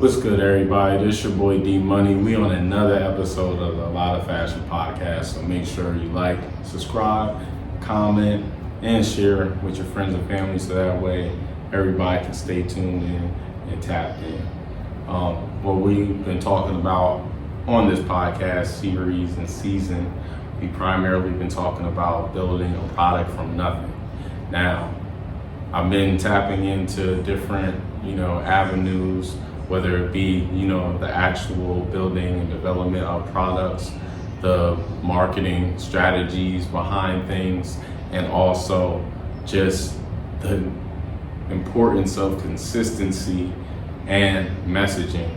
What's good, everybody? This your boy D Money. We on another episode of the Lott of Fashion podcast. So make sure you like, subscribe, comment, and share with your friends and family so that way everybody can stay tuned in and tapped in. What we've been talking about on this podcast series and season, we primarily been talking about building a product from nothing. Now, I've been tapping into different, avenues, whether it be, the actual building and development of products, the marketing strategies behind things, and also just the importance of consistency and messaging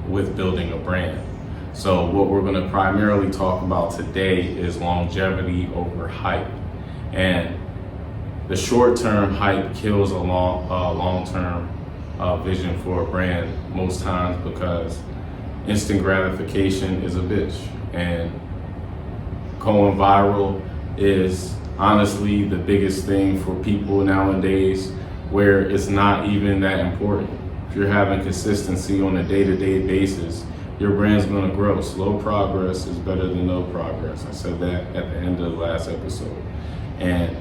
with building a brand. So what we're going to primarily talk about today is longevity over hype. And the short-term hype kills a long-term vision for a brand most times, because instant gratification is a bitch, and going viral is honestly the biggest thing for people nowadays, where it's not even that important. If you're having consistency on a day-to-day basis, your brand's going to grow. Slow progress is better than no progress. I said that at the end of the last episode. And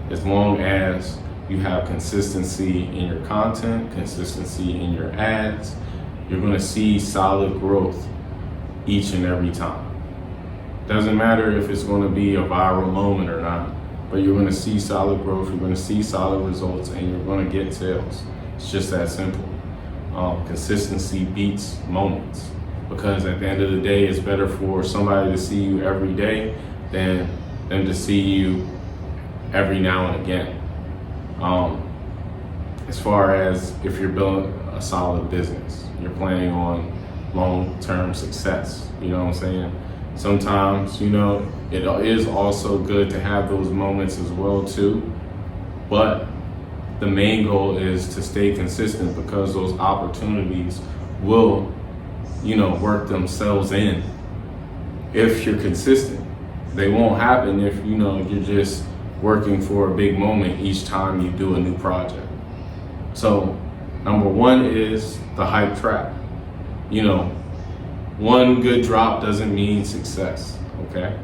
as long as you have consistency in your content, consistency in your ads, you're going to see solid growth each and every time. Doesn't matter if it's going to be a viral moment or not, but you're going to see solid growth, you're going to see solid results, and you're going to get sales. It's just that simple. Consistency beats moments, because at the end of the day, it's better for somebody to see you every day than them to see you every now and again. As far as if you're building a solid business, you're planning on long-term success, you know what I'm saying? Sometimes, it is also good to have those moments as well too, but the main goal is to stay consistent, because those opportunities will, work themselves in if you're consistent. They won't happen if, you're just working for a big moment each time you do a new project. So number one is the hype trap. One good drop doesn't mean success, okay?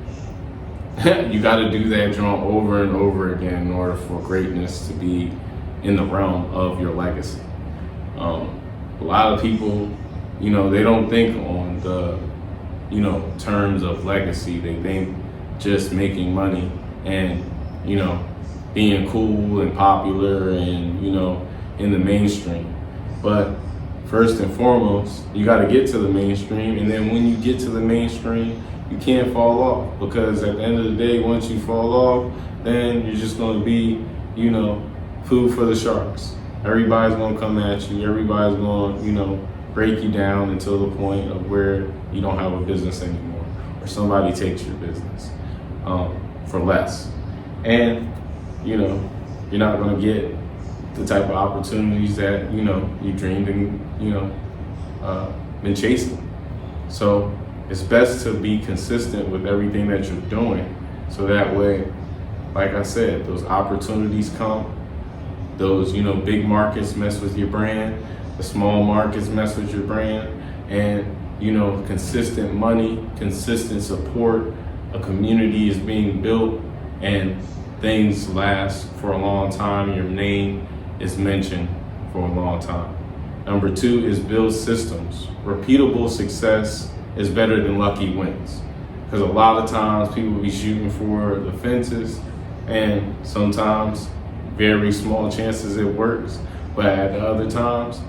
You got to do that drum over and over again in order for greatness to be in the realm of your legacy. A lot of people, they don't think on the, terms of legacy. They think just making money and, being cool and popular and, in the mainstream. But first and foremost, you got to get to the mainstream. And then when you get to the mainstream, you can't fall off, because at the end of the day, once you fall off, then you're just going to be, food for the sharks. Everybody's going to come at you. Everybody's going to, break you down until the point of where you don't have a business anymore, or somebody takes your business for less. And, you're not going to get the type of opportunities that, you dreamed and, been chasing. So it's best to be consistent with everything that you're doing, so that way, like I said, those opportunities come. Those, big markets mess with your brand, the small markets mess with your brand, and, consistent money, consistent support, a community is being built, and things last for a long time. Your name is mentioned for a long time. Number two is build systems. Repeatable success is better than lucky wins, because a lot of times people be shooting for the fences, and sometimes very small chances it works, but at the other times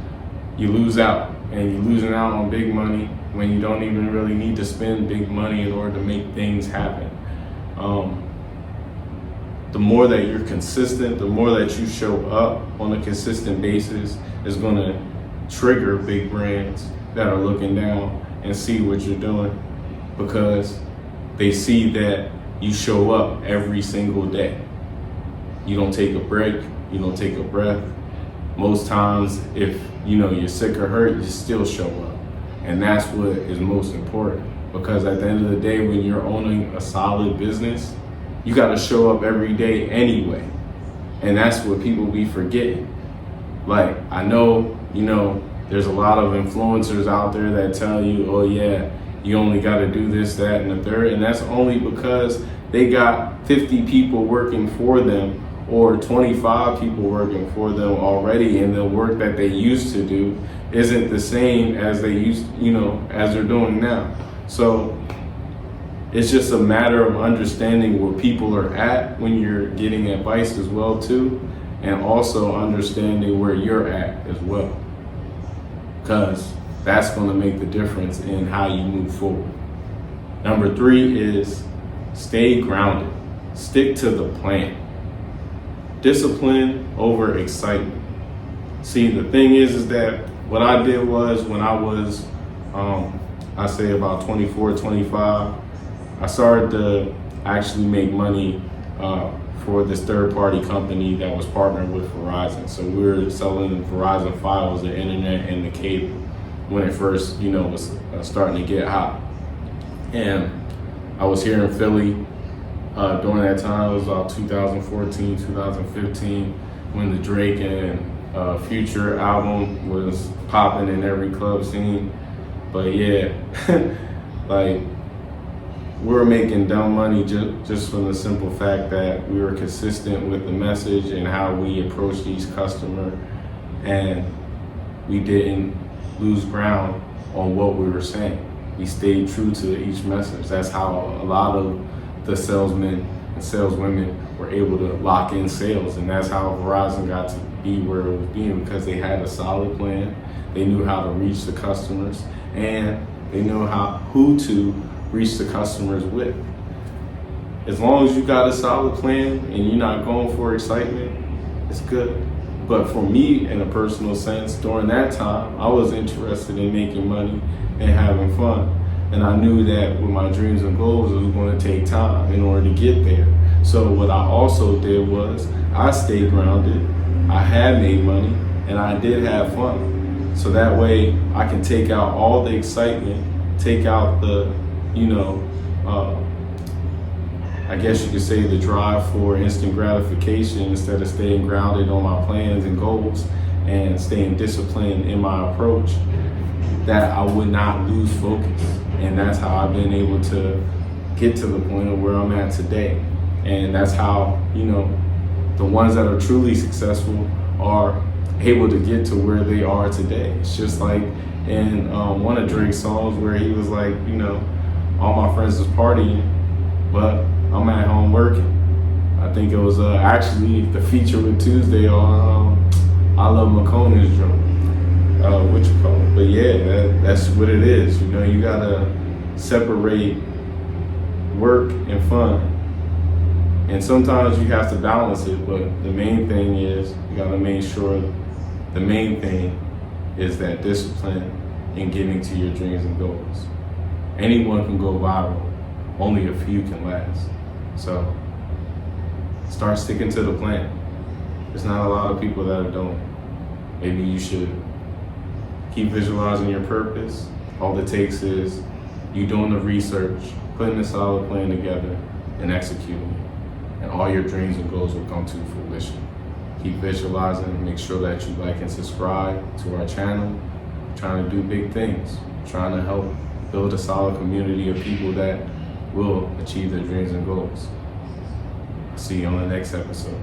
you lose out, and you're losing out on big money when you don't even really need to spend big money in order to make things happen. The more that you're consistent, the more that you show up on a consistent basis is going to trigger big brands that are looking down and see what you're doing, because they see that you show up every single day. You don't take a break, you don't take a breath. Most times, if you're sick or hurt, you still show up. And that's what is most important, because at the end of the day, when you're owning a solid business, you got to show up every day anyway. And that's what people be forgetting. Like, I know, There's a lot of influencers out there that tell you, oh yeah, you only got to do this, that, and the third. And that's only because they got 50 people working for them or 25 people working for them already, and the work that they used to do isn't the same as they used, as they're doing now. So it's just a matter of understanding where people are at when you're getting advice as well too, and also understanding where you're at as well, because that's going to make the difference in how you move forward. Number 3 is stay grounded. Stick to the plan. Discipline over excitement. See, the thing is that what I did was when I was, I say about 24, 25, I started to actually make money for this third-party company that was partnered with Verizon. So we were selling Verizon Fios, the internet, and the cable when it first, was starting to get hot. And I was here in Philly during that time. It was about 2014, 2015, when the Drake and Future album was popping in every club scene. But yeah, like, we were making dumb money just from the simple fact that we were consistent with the message and how we approached each customer, and we didn't lose ground on what we were saying. We stayed true to each message. That's how a lot of the salesmen and saleswomen were able to lock in sales, and that's how Verizon got to be where it was being, because they had a solid plan. They knew how to reach the customers, and they knew who to reach the customers with. As long as you got a solid plan and you're not going for excitement, it's good. But for me, in a personal sense, during that time, I was interested in making money and having fun. And I knew that with my dreams and goals, it was going to take time in order to get there. So what I also did was I stayed grounded, I had made money, and I did have fun. So that way I can take out all the excitement, take out the, I guess you could say the drive for instant gratification, instead of staying grounded on my plans and goals and staying disciplined in my approach, that I would not lose focus. And that's how I've been able to get to the point of where I'm at today. And that's how, the ones that are truly successful are able to get to where they are today. It's just like in one of Drake's songs where he was like, all my friends is partying, but I'm at home working. I think it was actually the feature with Tuesday on I Love McConaughey's drum. What you call it? But yeah, that's what it is. You gotta separate work and fun. And sometimes you have to balance it, but the main thing is you gotta make sure the main thing is that discipline in getting to your dreams and goals. Anyone can go viral, only a few can last. So start sticking to the plan. There's not a lot of people that are doing it. Maybe you should keep visualizing your purpose. All it takes is you doing the research, putting a solid plan together, and executing it. And all your dreams and goals will come to fruition. Keep visualizing, make sure that you like and subscribe to our channel. We're trying to do big things. We're trying to help build a solid community of people that will achieve their dreams and goals. See you on the next episode.